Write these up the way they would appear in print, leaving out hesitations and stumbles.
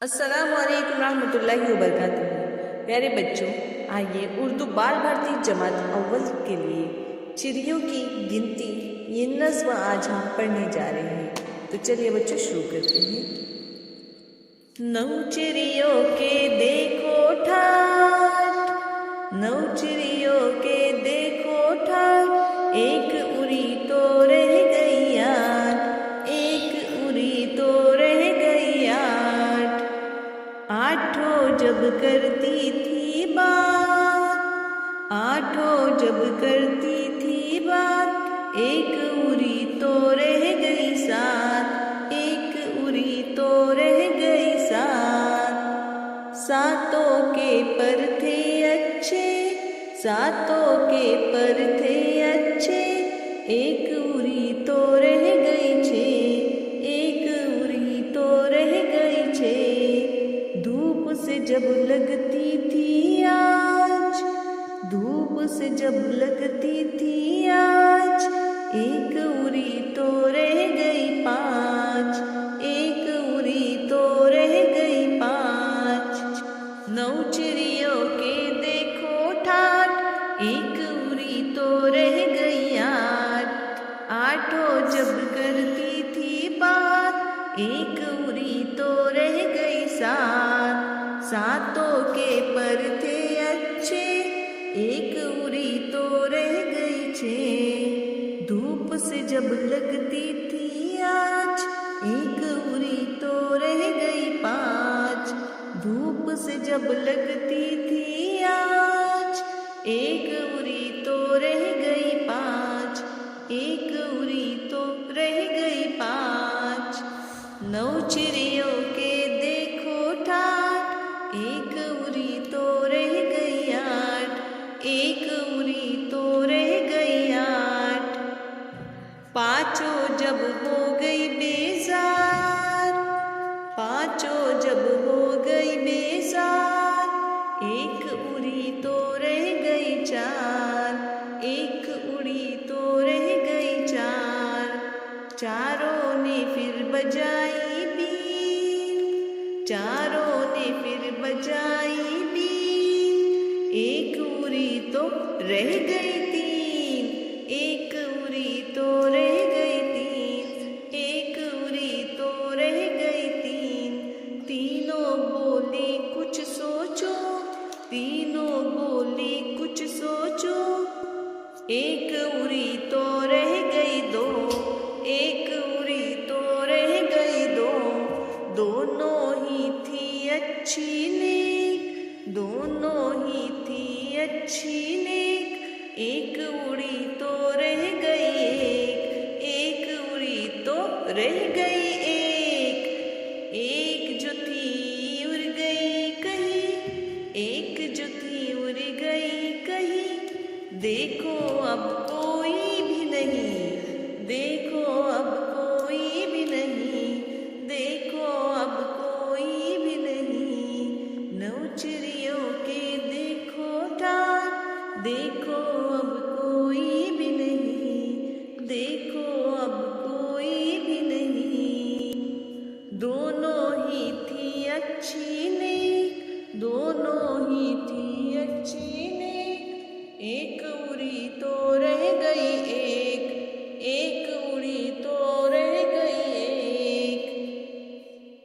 अस्सलाम वालेकुम रहमतुल्लाहि व बरकातुहू। प्यारे बच्चों, आइए उर्दू बाल भारती जमात अव्वल के लिए चिड़ियों की गिनती ये नज़्म आज हम पढ़ने जा रहे हैं। तो चलिए बच्चों शुरू करते हैं। नौ चिड़ियों के देखो ठाठ, नौ चिड़ियों के देखो ठाठ, एक उड़ी तो रह गई यार, एक उड़ी तो रह गई यार। आठों जब करती थी बात, आठों जब करती थी बात, एक उड़ी तो रह गई सात, एक उड़ी तो रह गई सात। सातों के पर थे अच्छे, सातों के पर थे अच्छे, एक उड़ी तो रह गई छे, एक उड़ी तो रह गई छे। धूप से जब लगती थी आज, धूप से जब लगती थी आज, एक उड़ी तो रह गई पाँच, एक उड़ी तो रह गई पाँच। नौ चिड़ियों के देखो ठाठ, एक उड़ी तो रह गई आठ। आठों जब करती थी बात, एक उड़ी तो रह गई सात। सातों के पर थे अच्छे, एक उड़ी तो रह गई छे। धूप से जब लगती थी आज, एक उड़ी तो रह गई पाँच। धूप से जब लगती थी आज, एक उड़ी तो रह गई पाँच, एक उड़ी तो रह गई पाँच। नौ चिड़ियों के देखो ठाठ, एक उड़ी तो रह गई आठ, एक उड़ी तो रह गई आठ। पाँचों जब हो गई बेजार, पाँचों जब हो गई बेजार, एक उड़ी तो रह गई चार, एक उड़ी तो रह गई चार। चारों ने फिर बजाई बीन, चारों ने फिर बजाई बीन, एक उड़ी तो रह गई तीन, एक उड़ी तो रह गई तीन, एक उड़ी तो रह गई तीन। तीनों बोली कुछ सोचो, तीनों बोली कुछ सोचो, एक उड़ी तो रह गई दो, एक उड़ी तो रह गई दो। दोनों ही थी अच्छी नेक, दोनों ही थी अच्छी नेक, एक उड़ी तो रह गई एक, एक उड़ी तो रह गई एक। एक जो थी उड़ गई कहीं, एक जो थी उड़ गई कहीं, देखो अब कोई भी नहीं, देखो अब कोई भी नहीं, देखो अब कोई भी नहीं। नौ चिड़ियों के देखो ठाठ, देखो अब कोई भी नहीं, देखो अब कोई भी नहीं। दोनों ही थी अच्छी नेक, दोनों ही थी अच्छी नेक, एक उड़ी तो रह गई एक, एक उड़ी तो रह गई एक।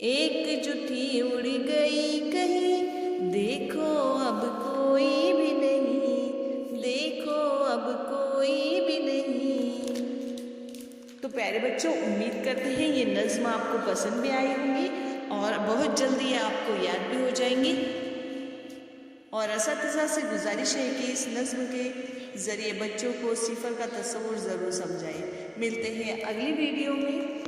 एक जो थी उड़ गई कहीं, देखो अब कोई भी नहीं, देखो अब कोई भी नहीं। तो प्यारे बच्चों, उम्मीद करते हैं ये नज़्म आपको पसंद भी आई होंगी और बहुत जल्दी ये आपको याद भी हो जाएंगी। और असातिज़ा से गुजारिश है कि इस नज़्म के ज़रिए बच्चों को सिफ़र का तस्वुर ज़रूर समझाएं। मिलते हैं अगली वीडियो में।